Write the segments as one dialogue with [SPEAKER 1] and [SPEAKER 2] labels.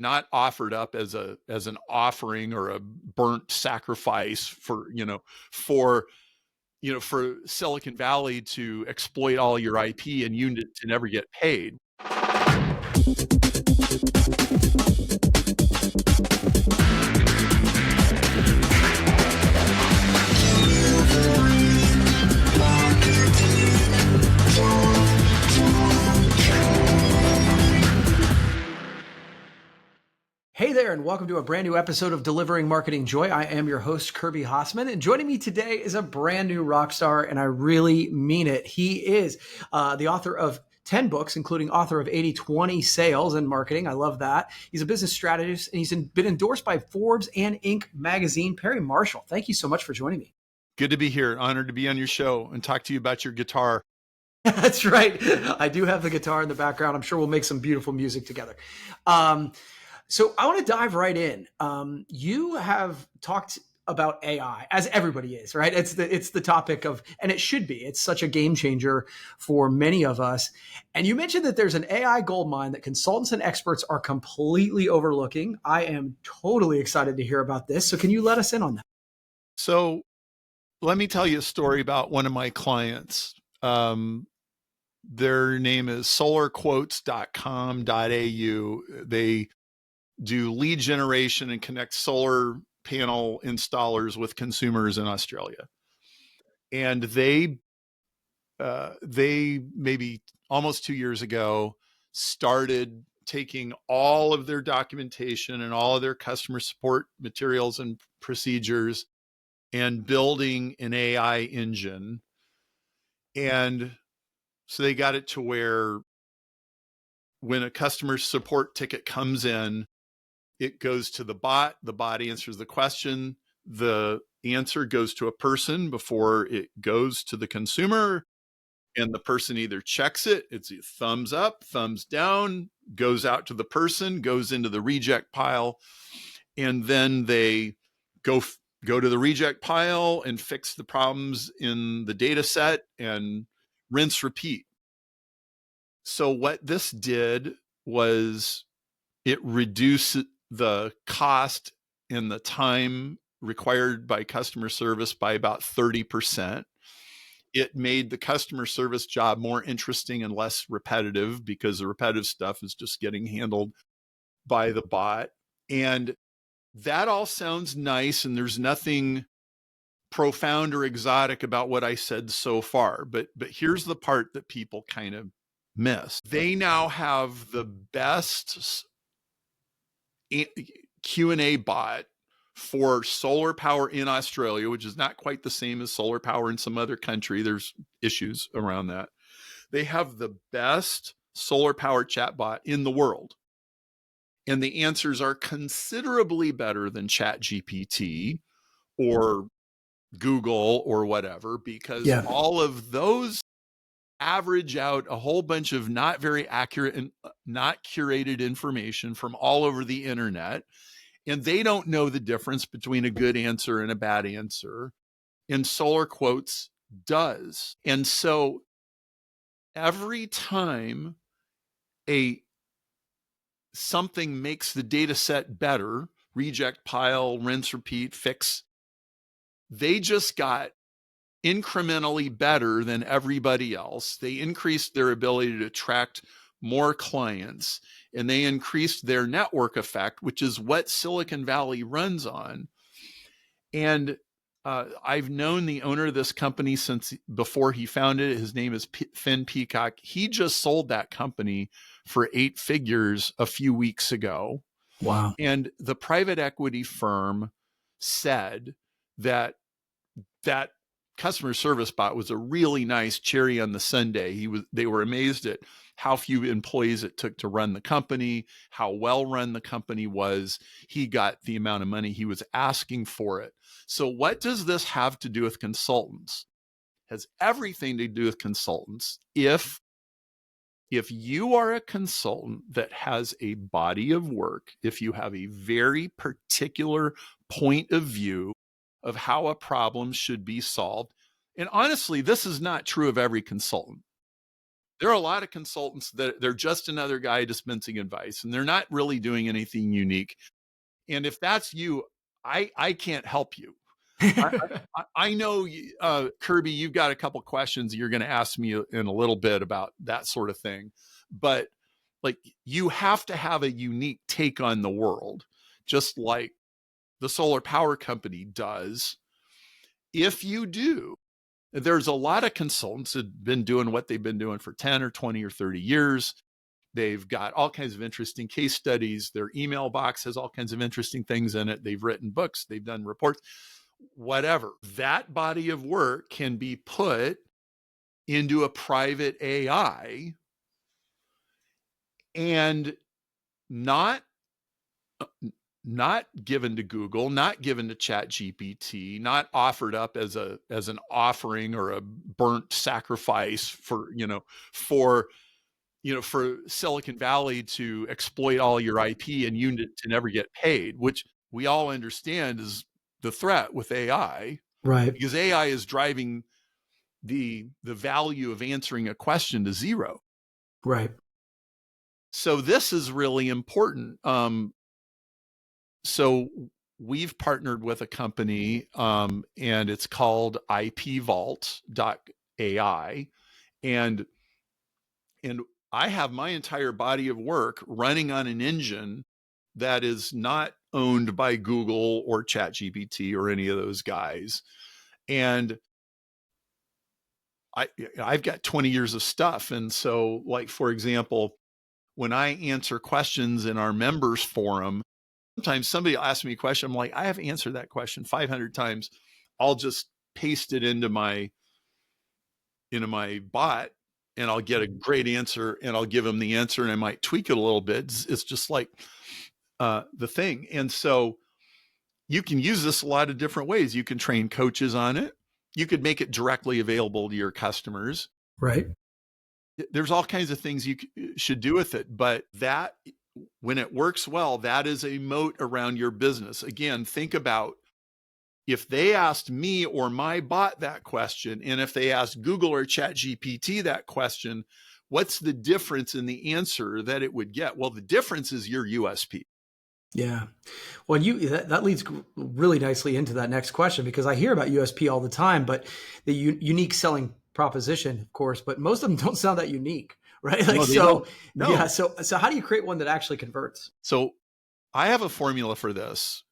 [SPEAKER 1] not offered up as an offering or a burnt sacrifice for for Silicon Valley to exploit all your IP and you to never get paid.
[SPEAKER 2] Hey there, and welcome to a brand new episode of Delivering Marketing Joy. I am your host, Kirby Hassman, and joining me today is a brand new rock star, and I really mean it. He is the author of 10 books, including author of 80/20 Sales and Marketing. I love that. He's a business strategist, and he's been endorsed by Forbes and Inc. magazine. Perry Marshall, thank you so much for joining me.
[SPEAKER 1] Good to be here. Honored to be on your show and talk to you about your guitar.
[SPEAKER 2] That's right. I do have the guitar in the background. I'm sure we'll make some beautiful music together. So I want to dive right in. You have talked about AI, as everybody is, right? It's the topic of, and it should be. It's such a game changer for many of us. And you mentioned that there's an AI goldmine that consultants and experts are completely overlooking. I am totally excited to hear about this. So can you let us in on that?
[SPEAKER 1] So let me tell you a story about one of my clients. Their name is solarquotes.com.au. They do lead generation and connect solar panel installers with consumers in Australia. And they maybe almost 2 years ago started taking all of their documentation and all of their customer support materials and procedures and building an AI engine. And so they got it to where when a customer support ticket comes in, it goes to the bot answers the question, the answer goes to a person before it goes to the consumer, and the person either checks it, it's a thumbs up, thumbs down, goes out to the person, goes into the reject pile, and then they go to the reject pile and fix the problems in the data set and rinse, repeat. So what this did was it reduced the cost and the time required by customer service by about 30%. It made the customer service job more interesting and less repetitive because the repetitive stuff is just getting handled by the bot. And that all sounds nice, and there's nothing profound or exotic about what I said so far. But here's the part that people kind of miss. They now have the best Q&A bot for solar power in Australia, which is not quite the same as solar power in some other country. There's issues around that. They have the best solar power chatbot in the world. And the answers are considerably better than ChatGPT or Google or whatever, because all of those average out a whole bunch of not very accurate and not curated information from all over the internet. And they don't know the difference between a good answer and a bad answer. And Solar Quotes does. And so every time something makes the data set better, reject pile, rinse, repeat, fix, they just got incrementally better than everybody else. They increased their ability to attract more clients, and they increased their network effect, which is what Silicon Valley runs on. And I've known the owner of this company since before he founded it. His name is Finn Peacock. He just sold that company for 8 figures a few weeks ago.
[SPEAKER 2] Wow.
[SPEAKER 1] And the private equity firm said that customer service bot was a really nice cherry on the sundae. They were amazed at how few employees it took to run the company, how well run the company was. He got the amount of money he was asking for it. So what does this have to do with consultants? It has everything to do with consultants. If you are a consultant that has a body of work, if you have a very particular point of view of how a problem should be solved. And honestly, this is not true of every consultant. There are a lot of consultants that they're just another guy dispensing advice, and they're not really doing anything unique. And if that's you, I can't help you. I know, Kirby, you've got a couple questions you're going to ask me in a little bit about that sort of thing, but like you have to have a unique take on the world, just like the solar power company does. If you do, there's a lot of consultants that have been doing what they've been doing for 10 or 20 or 30 years. They've got all kinds of interesting case studies. Their email box has all kinds of interesting things in it. They've written books, they've done reports, whatever. That body of work can be put into a private AI and not given to Google, not given to ChatGPT, not offered up as an offering or a burnt sacrifice for Silicon Valley to exploit all your IP and you to never get paid, which we all understand is the threat with AI,
[SPEAKER 2] Right.
[SPEAKER 1] because AI is driving the value of answering a question to zero.
[SPEAKER 2] Right.
[SPEAKER 1] So this is really important. So we've partnered with a company, and it's called IPVault.ai, and I have my entire body of work running on an engine that is not owned by Google or ChatGPT or any of those guys. And I've got 20 years of stuff. And so, like, for example, when I answer questions in our members forum, sometimes somebody will ask me a question. I'm like, I have answered that question 500 times. I'll just paste it into my bot and I'll get a great answer and I'll give them the answer and I might tweak it a little bit. It's just like the thing. And so you can use this a lot of different ways. You can train coaches on it. You could make it directly available to your customers.
[SPEAKER 2] Right.
[SPEAKER 1] There's all kinds of things you should do with it, but that, when it works well, that is a moat around your business. Again, think about if they asked me or my bot that question, and if they asked Google or ChatGPT that question, what's the difference in the answer that it would get? Well, the difference is your USP.
[SPEAKER 2] Yeah. Well, that leads really nicely into that next question, because I hear about USP all the time, but the unique selling proposition, of course, but most of them don't sound that unique, right? Like,
[SPEAKER 1] No, they
[SPEAKER 2] so
[SPEAKER 1] don't. No.
[SPEAKER 2] yeah. So how do you create one that actually converts?
[SPEAKER 1] So I have a formula for this.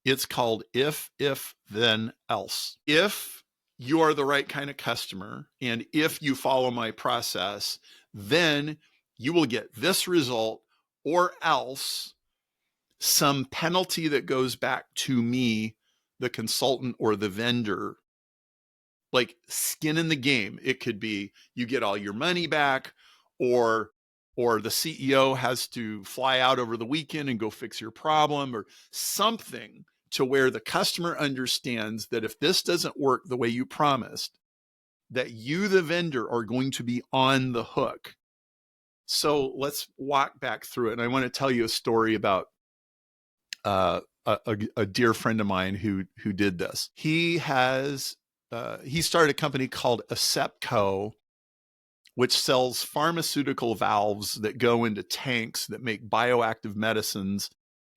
[SPEAKER 1] It's called if, then, else. If you are the right kind of customer, and if you follow my process, then you will get this result, or else some penalty that goes back to me, the consultant or the vendor, like skin in the game. It could be you get all your money back, or the CEO has to fly out over the weekend and go fix your problem, or something to where the customer understands that if this doesn't work the way you promised, that you, the vendor, are going to be on the hook. So let's walk back through it. And I want to tell you a story about a dear friend of mine who did this. He started a company called Acepco, which sells pharmaceutical valves that go into tanks that make bioactive medicines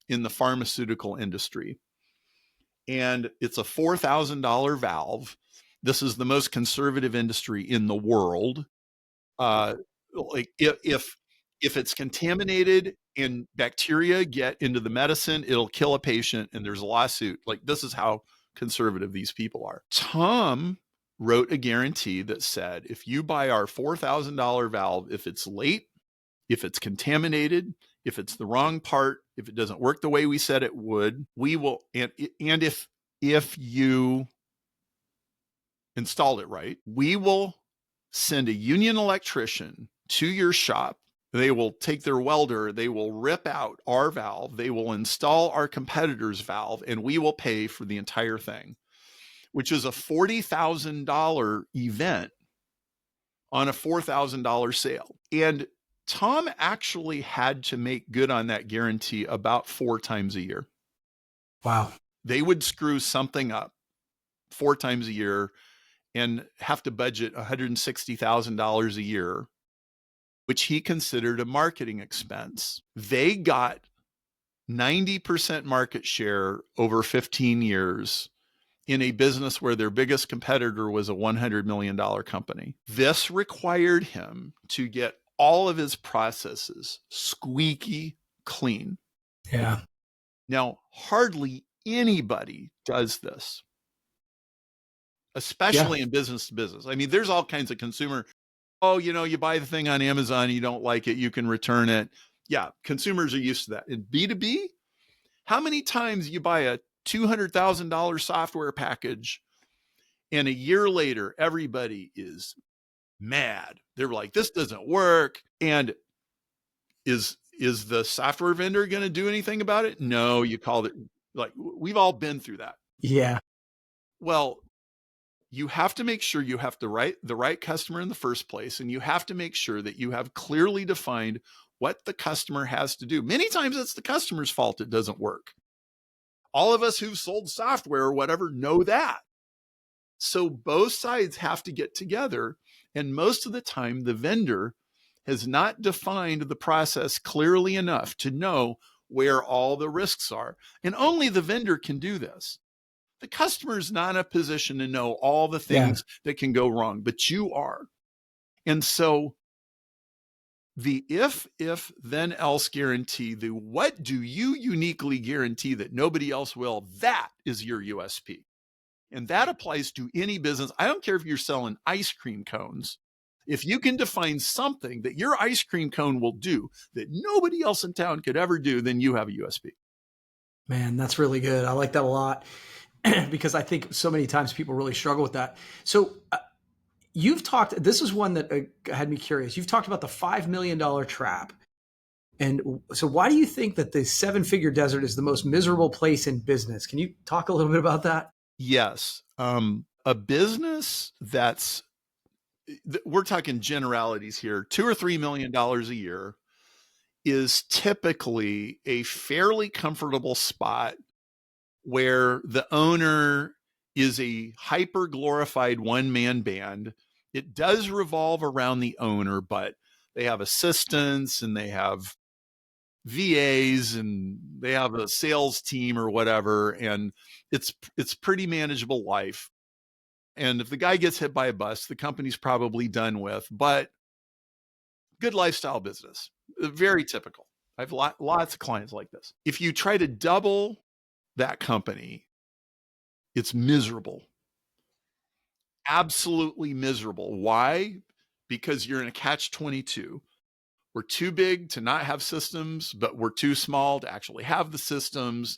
[SPEAKER 1] in the pharmaceutical industry. And it's a $4,000 valve. This is the most conservative industry in the world. Like if it's contaminated and bacteria get into the medicine, it'll kill a patient and there's a lawsuit. Like, this is how conservative these people are. Tom wrote a guarantee that said, if you buy our $4,000 valve, if it's late, if it's contaminated, if it's the wrong part, if it doesn't work the way we said it would, we will, and if you installed it right, we will send a union electrician to your shop. They will take their welder, they will rip out our valve, they will install our competitor's valve, and we will pay for the entire thing, which is a $40,000 event on a $4,000 sale. And Tom actually had to make good on that guarantee about 4 times a year.
[SPEAKER 2] Wow.
[SPEAKER 1] They would screw something up 4 times a year and have to budget $160,000 a year which he considered a marketing expense. They got 90% market share over 15 years in a business where their biggest competitor was a $100 million company. This required him to get all of his processes squeaky clean.
[SPEAKER 2] Yeah.
[SPEAKER 1] Now, hardly anybody does this, especially in business to business. I mean, there's all kinds of consumer, you buy the thing on Amazon, you don't like it, you can return it. Yeah, consumers are used to that. In B2B, how many times you buy a $200,000 software package and a year later, everybody is mad. They're like, this doesn't work. And is the software vendor going to do anything about it? No, you called it. Like, we've all been through that.
[SPEAKER 2] Yeah.
[SPEAKER 1] Well, you have to make sure you have the right customer in the first place, and you have to make sure that you have clearly defined what the customer has to do. Many times it's the customer's fault it doesn't work. All of us who've sold software or whatever know that. So both sides have to get together, and most of the time the vendor has not defined the process clearly enough to know where all the risks are. And only the vendor can do this. The customer's not in a position to know all the things that can go wrong, but you are. And so the if, then else guarantee, the what do you uniquely guarantee that nobody else will, that is your USP. And that applies to any business. I don't care if you're selling ice cream cones. If you can define something that your ice cream cone will do that nobody else in town could ever do, then you have a USP.
[SPEAKER 2] Man, that's really good. I like that a lot because I think so many times people really struggle with that. So you've talked, this is one that had me curious. You've talked about the $5 million trap. And so why do you think that the 7-figure desert is the most miserable place in business? Can you talk a little bit about that?
[SPEAKER 1] Yes. A business that's, we're talking generalities here, $2 or $3 million a year is typically a fairly comfortable spot where the owner is a hyper glorified one-man band. It does revolve around the owner, but they have assistants and they have VAs and they have a sales team or whatever. And it's pretty manageable life. And if the guy gets hit by a bus, the company's probably done with, but good lifestyle business, very typical. I have lots of clients like this. If you try to double that company, it's miserable. Absolutely miserable. Why? Because you're in a catch-22. We're too big to not have systems, but we're too small to actually have the systems.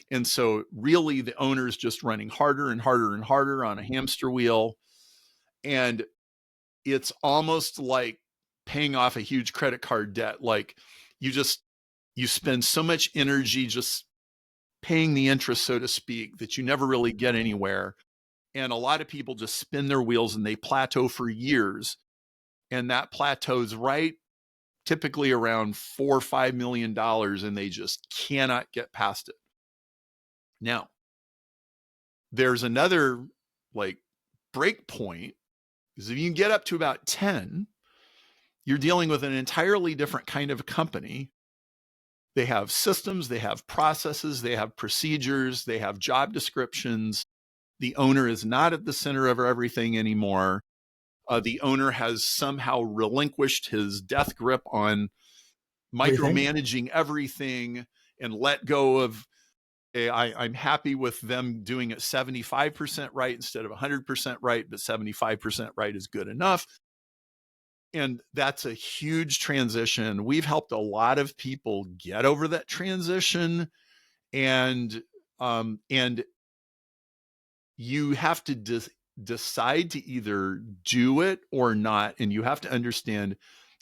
[SPEAKER 1] And so really the owner is just running harder and harder and harder on a hamster wheel. And it's almost like paying off a huge credit card debt. Like you spend so much energy just paying the interest, so to speak, that you never really get anywhere. And a lot of people just spin their wheels and they plateau for years. And that plateaus right typically around $4 or $5 million, and they just cannot get past it. Now, there's another like break point, because if you can get up to about 10, you're dealing with an entirely different kind of company. They have systems, they have processes, they have procedures, they have job descriptions. The owner is not at the center of everything anymore. The owner has somehow relinquished his death grip on micromanaging everything and let go of, I'm happy with them doing it 75% right instead of 100% right, but 75% right is good enough. And that's a huge transition. We've helped a lot of people get over that transition. And you have to decide to either do it or not. And you have to understand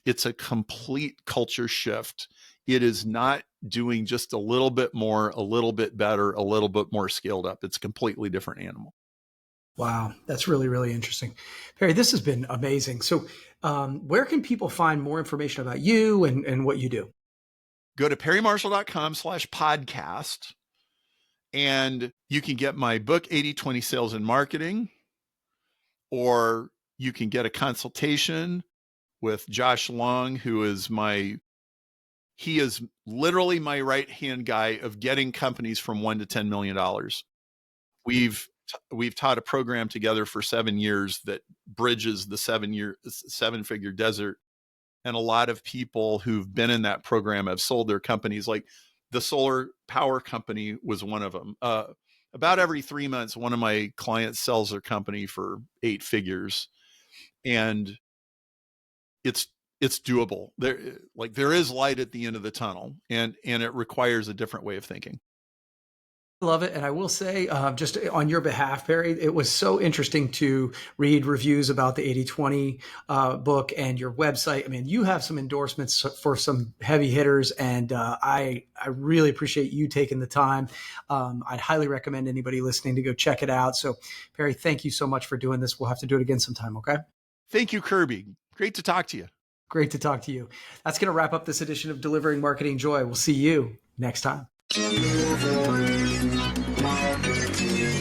[SPEAKER 1] it's a complete culture shift. It is not doing just a little bit more, a little bit better, a little bit more scaled up. It's a completely different animal.
[SPEAKER 2] Wow, that's really, really interesting. Perry, this has been amazing. So where can people find more information about you and what you do?
[SPEAKER 1] Go to perrymarshall.com/podcast. And you can get my book, 80/20 Sales and Marketing, or you can get a consultation with Josh Long, who is he is literally my right-hand guy of getting companies from $1 to $10 million. We've taught a program together for 7 years that bridges the 7-figure desert. And a lot of people who've been in that program have sold their companies. Like the solar power company was one of them. About every 3 months, one of my clients sells their company for 8 figures. And it's doable. There is light at the end of the tunnel, and it requires a different way of thinking.
[SPEAKER 2] I love it. And I will say, just on your behalf, Perry, it was so interesting to read reviews about the 80/20 book and your website. I mean, you have some endorsements for some heavy hitters, and I really appreciate you taking the time. I'd highly recommend anybody listening to go check it out. So, Perry, thank you so much for doing this. We'll have to do it again sometime, okay?
[SPEAKER 1] Thank you, Kirby. Great to talk to you.
[SPEAKER 2] Great to talk to you. That's going to wrap up this edition of Delivering Marketing Joy. We'll see you next time. Marketing.